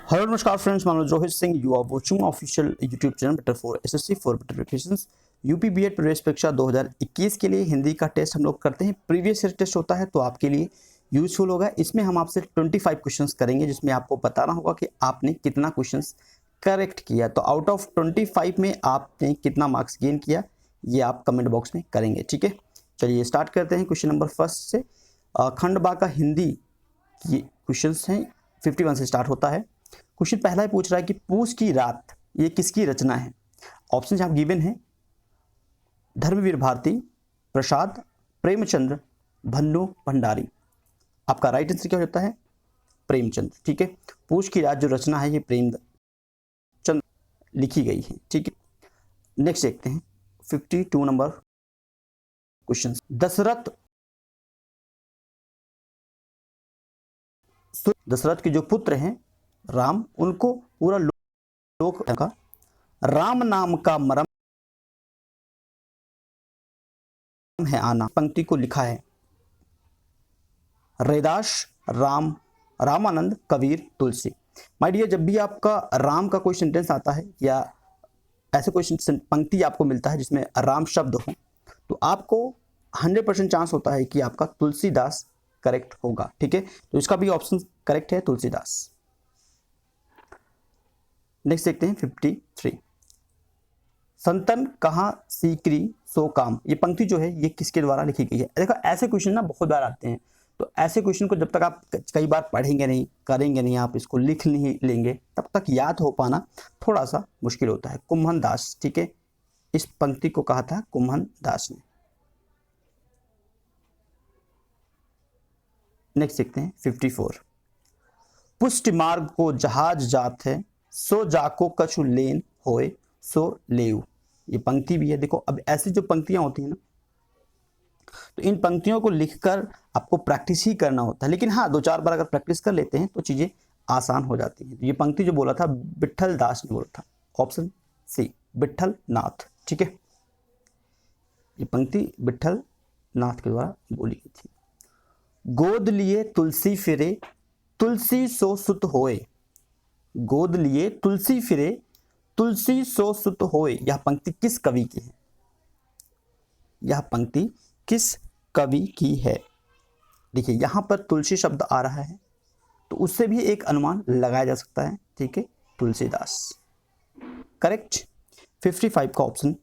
Hello नमस्कार friends, मैं Rohit Singh. You are watching official YouTube channel better for SSC for better preparations. UP BEd प्रवेश परीक्षा 2021 के लिए हिंदी का टेस्ट हम लोग करते हैं। प्रीवियस ईयर टेस्ट होता है तो आपके लिए यूजफुल होगा। इसमें हम आपसे 25 क्वेश्चंस करेंगे जिसमें आपको बताना होगा कि आपने कितना क्वेश्चंस करेक्ट किया। तो आउट ऑफ 25 में आपने कितना मार्क्स गेन किया ये आप कमेंट बॉक्स में करेंगे। ठीक है, चलिए स्टार्ट करते हैं क्वेश्चन नंबर फर्स्ट से। खंड बा का हिंदी ये क्वेश्चंस हैं, 51 से स्टार्ट होता है। क्वेश्चन पहला ही पूछ रहा है कि पूस की रात ये किसकी रचना है। ऑप्शन यहाँ गिवन है, धर्मवीर भारती, प्रसाद, प्रेमचंद्र, भन्नु भंडारी। आपका राइट आंसर क्या हो जाता है? प्रेमचंद्र। ठीक है, पूस की रात जो रचना है ये प्रेमचंद्र लिखी गई है। ठीक है, नेक्स्ट देखते हैं 52 नंबर क्वेश्चन। दशरथ के जो पुत्र हैं राम, उनको पूरा लोक का राम नाम का मरम है आना पंक्ति को लिखा है रैदास, राम, रामानंद, कबीर, तुलसी। माय डियर, जब भी आपका राम का कोई सेंटेंस आता है या ऐसे कोई पंक्ति आपको मिलता है जिसमें राम शब्द हो तो आपको 100% चांस होता है कि आपका तुलसीदास करेक्ट होगा। ठीक है, तो इसका भी ऑप्शन करेक्ट है, तुलसीदास। नेक्स्ट देखते हैं 53। संतन कहाँ सीकरी सो काम, ये पंक्ति जो है ये किसके द्वारा लिखी गई है। देखो ऐसे क्वेश्चन ना बहुत बार आते हैं, तो ऐसे क्वेश्चन को जब तक आप कई बार पढ़ेंगे नहीं, करेंगे नहीं, आप इसको लिख नहीं लेंगे तब तक याद हो पाना थोड़ा सा मुश्किल होता है। कुम्हन दास, ठीक है, इस पंक्ति को कहा था कुम्हन दास ने। नेक्स्ट देखते हैं 54। पुष्ट मार्ग को जहाज जात है, सो जाको कछु लेन होए सो लेऊ। ये पंक्ति भी है। देखो अब ऐसी जो पंक्तियां होती हैं ना, तो इन पंक्तियों को लिखकर आपको प्रैक्टिस ही करना होता है। लेकिन हाँ, 2-4 बार अगर प्रैक्टिस कर लेते हैं तो चीजें आसान हो जाती हैं। ये पंक्ति जो बोला था विठल दास ने बोला था, ऑप्शन सी विठल नाथ। ठीक है, ये पंक्ति विठल नाथ के द्वारा बोली गई थी। गोद लिए तुलसी फिरे, तुलसी सो सुत होए। गोद लिए तुलसी फिरे, तुलसी सो सुत होए। यह पंक्ति किस कवि की है? यह पंक्ति किस कवि की है? देखिए यहां पर तुलसी शब्द आ रहा है तो उससे भी एक अनुमान लगाया जा सकता है। ठीक है, तुलसीदास करेक्ट। 55 का ऑप्शन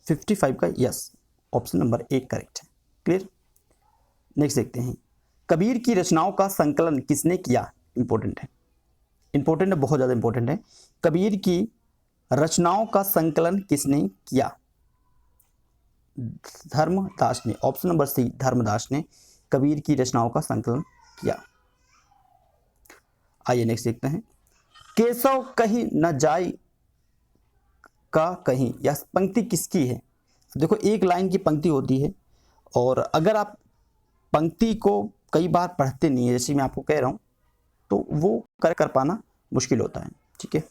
55 का यस, ऑप्शन नंबर 1 करेक्ट है। क्लियर। नेक्स्ट देखते हैं, कबीर की रचनाओं का संकलन किसने किया। इंपॉर्टेंट है, इंपॉर्टेंट है, बहुत ज्यादा इंपॉर्टेंट है। कबीर की रचनाओं का संकलन किसने किया? धर्मदास ने, ऑप्शन नंबर सी धर्मदास ने कबीर की रचनाओं का संकलन किया। आइए नेक्स्ट देखते हैं, केशव कहीं न जाय का कहीं, यह पंक्ति किसकी है। देखो एक लाइन की पंक्ति होती है और अगर आप पंक्ति को कई बार पढ़ते नहीं है, जैसे मैं आपको कह रहा हूं, तो वो कर पाना मुश्किल होता है। ठीक है,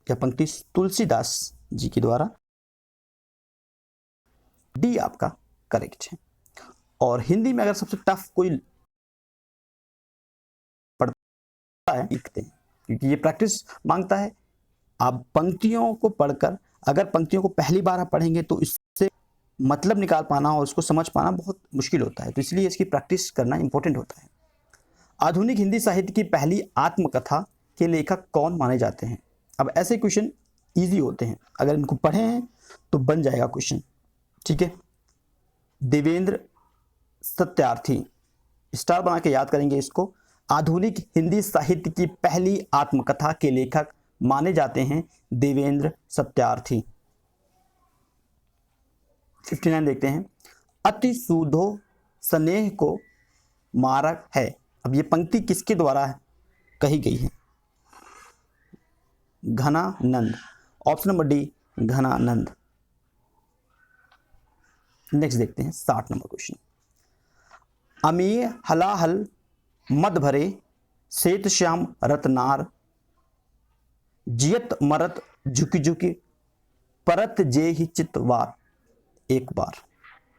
यह पंक्ति तुलसीदास जी के द्वारा, डी आपका करेक्ट है। और हिंदी में अगर सबसे टफ कोई पढ़ता है लिखते हैं, क्योंकि ये प्रैक्टिस मांगता है। आप पंक्तियों को पढ़कर, अगर पंक्तियों को पहली बार आप पढ़ेंगे तो इससे मतलब निकाल पाना और उसको समझ पाना बहुत मुश्किल होता है, तो इसलिए इसकी प्रैक्टिस करना इंपॉर्टेंट होता है। आधुनिक हिंदी साहित्य की पहली आत्मकथा के लेखक कौन माने जाते हैं। अब ऐसे क्वेश्चन इजी होते हैं, अगर इनको पढ़े हैं तो बन जाएगा क्वेश्चन। ठीक है, देवेंद्र सत्यार्थी, स्टार बना के याद करेंगे इसको। आधुनिक हिंदी साहित्य की पहली आत्मकथा के लेखक माने जाते हैं देवेंद्र सत्यार्थी। 59 देखते हैं, अति सूधो स्नेह को मारक है। अब ये पंक्ति किसके द्वारा कही गई है? Ghananand, option number D Ghananand. Next देखते हैं 60 नंबर क्वेश्चन, अमीय हलाहल मद भरे श्वेत श्याम रतनार, जियत मरत झुकी झुकी परत जे ही चितवार। एक बार,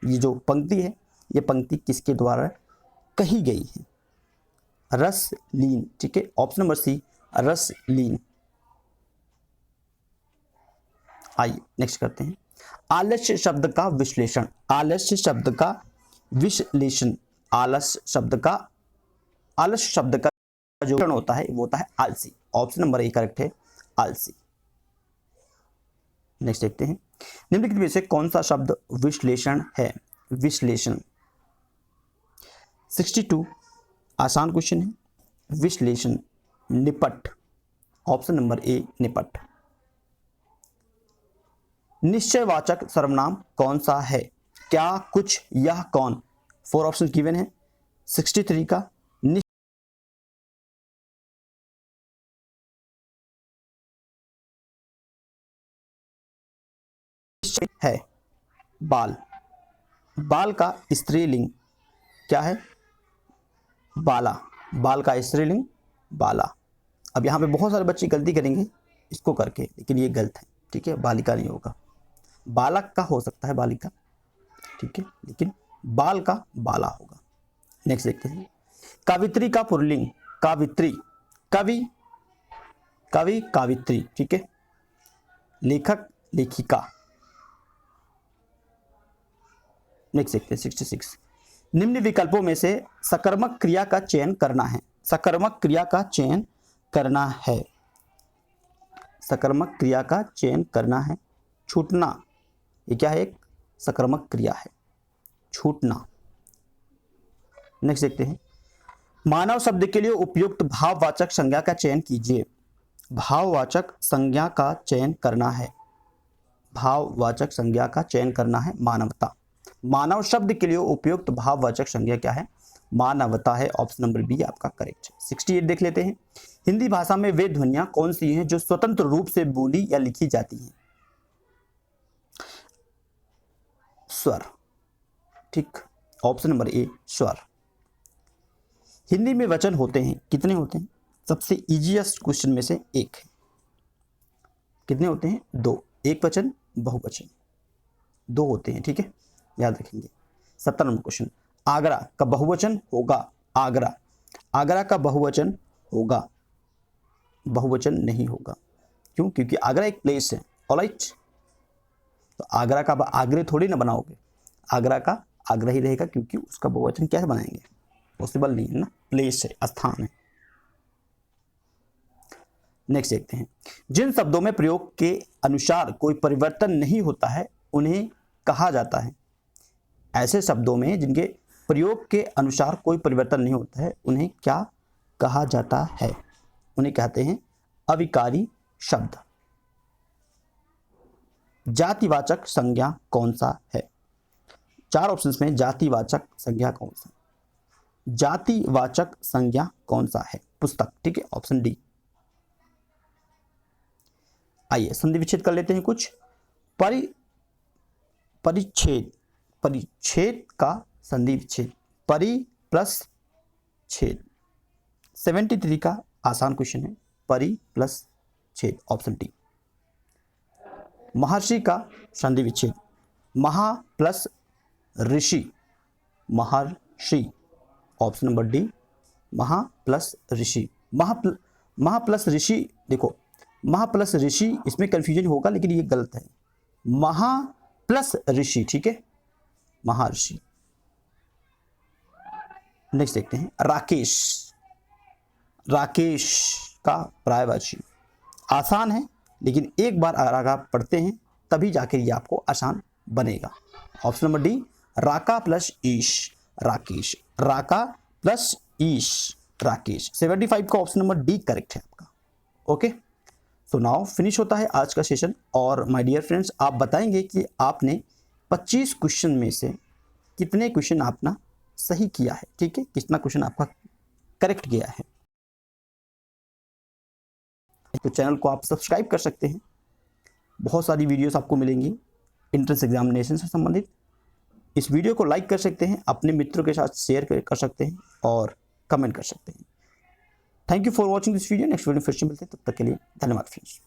ये जो पंक्ति है ये पंक्ति किसके द्वारा कही गई है? रसलीन, ठीक है, ऑप्शन नंबर सी रसलीन। आइए नेक्स्ट करते हैं, आलस्य शब्द का विश्लेषण, आलस्य शब्द का विश्लेषण, आलस्य शब्द का जो होता है वो होता है आलसी, ऑप्शन नंबर ए करेक्ट है, आलसी। नेक्स्ट देखते हैं, निम्नलिखित में से कौन सा शब्द विश्लेषण है, विश्लेषण। 62 आसान क्वेश्चन है, विश्लेषण, निपट, ऑप्शन नंबर ए निपट। निश्चयवाचक सर्वनाम कौन सा है, क्या, कुछ, यह, कौन, 4 ऑप्शन गिवन है। 63 का निश्चय है बाल, बाल का स्त्रीलिंग क्या है, बाला, बाल का स्त्रीलिंग बाला। अब यहाँ पे बहुत सारे बच्चे गलती करेंगे इसको करके, लेकिन ये गलत है, ठीक है, बालिका नहीं होगा, बालक का हो सकता है बालिका, ठीक है, लेकिन बाल का बाला होगा। नेक्स्ट देखते हैं, कावित्री का पुल्लिंग, कावित्री, कवि, कवि, कावित्री, ठीक है, लेखक, लेखिका। नेक्स्ट देखते हैं 66, निम्न विकल्पों में से सकर्मक क्रिया का चयन करना है, सकर्मक क्रिया का चयन करना है, सकर्मक क्रिया का चयन करना है, छूटना, ये क्या है, एक सकर्मक क्रिया है, छूटना। नेक्स्ट देखते हैं, मानव शब्द के लिए उपयुक्त भाववाचक संज्ञा का चयन कीजिए, भाववाचक संज्ञा का चयन करना है, भाववाचक संज्ञा का चयन करना है, मानवता। मानव शब्द के लिए उपयुक्त भाववाचक संज्ञा क्या है, मानवता है, ऑप्शन नंबर बी आपका करेक्ट है। 68 देख लेते हैं, हिंदी भाषा में वे ध्वनियां कौन सी हैं जो स्वतंत्र रूप से बोली या लिखी जाती हैं, स्वर, ठीक, ऑप्शन नंबर ए स्वर। हिंदी में वचन होते हैं, कितने होते हैं, सबसे इजीएस्ट क्वेश्चन में से एक है, कितने होते हैं, 2, एक वचन बहुवचन 2 होते हैं, ठीक है, याद रखेंगे। 70 नंबर क्वेश्चन, आगरा का बहुवचन होगा, आगरा, आगरा का बहुवचन होगा, बहुवचन नहीं होगा, क्यों, क्योंकि आगरा एक प्लेस है, ऑलराइट, तो आगरा का आगरे थोड़ी ना बनाओगे, आगरा का आगरा ही रहेगा, क्योंकि उसका बहुवचन कैसे बनाएंगे, पॉसिबल नहीं है ना, प्लेस है, स्थान है। नेक्स्ट देखते हैं, जिन शब्दों में प्रयोग के अनुसार कोई परिवर्तन नहीं होता है उन्हें कहा जाता है, ऐसे शब्दों में जिनके प्रयोग के अनुसार कोई परिवर्तन नहीं होता है उन्हें क्या कहा जाता है, उन्हें कहते हैं अविकारी शब्द। जातिवाचक संज्ञा कौन सा है, 4 ऑप्शंस में जातिवाचक संज्ञा कौन सा, जातिवाचक संज्ञा कौन सा है, पुस्तक, ठीक है, ऑप्शन डी। आइए संधि विच्छेद कर लेते हैं कुछ, परिच्छेद, परिच्छेद का संधि विच्छेद, परि प्लस छेद। 73 का आसान क्वेश्चन है, परि प्लस छेद, ऑप्शन डी। महर्षि का संधि विच्छेद, महा प्लस ऋषि, महर्षि, ऑप्शन नंबर डी, महा प्लस ऋषि। महा प्लस ऋषि, देखो महा प्लस ऋषि, इसमें कंफ्यूजन होगा लेकिन ये गलत है, महा प्लस ऋषि, ठीक है, महर्षि। नेक्स्ट देखते हैं, राकेश, राकेश का पर्यायवाची, आसान है लेकिन एक बार अगर आप पढ़ते हैं तभी जाकर ये आपको आसान बनेगा, ऑप्शन नंबर डी, राका प्लस ईश, राकेश, राका प्लस ईश, राकेश। 75 का ऑप्शन नंबर डी करेक्ट है आपका, ओके। सो नाउ फिनिश होता है आज का सेशन, और माय डियर फ्रेंड्स आप बताएंगे कि आपने 25 क्वेश्चन में से कितने क्वेश्चन आपने सही किया है, ठीक है, कितना क्वेश्चन आपका करेक्ट गया है। तो चैनल को आप सब्सक्राइब कर सकते हैं, बहुत सारी वीडियोस आपको मिलेंगी एंट्रेंस एग्जामिनेशन से संबंधित। इस वीडियो को लाइक कर सकते हैं, अपने मित्रों के साथ शेयर कर सकते हैं और कमेंट कर सकते हैं। Thank you for watching this video, next video फिर से मिलते हैं, तब तक के लिए धन्यवाद फ्रेंड्स।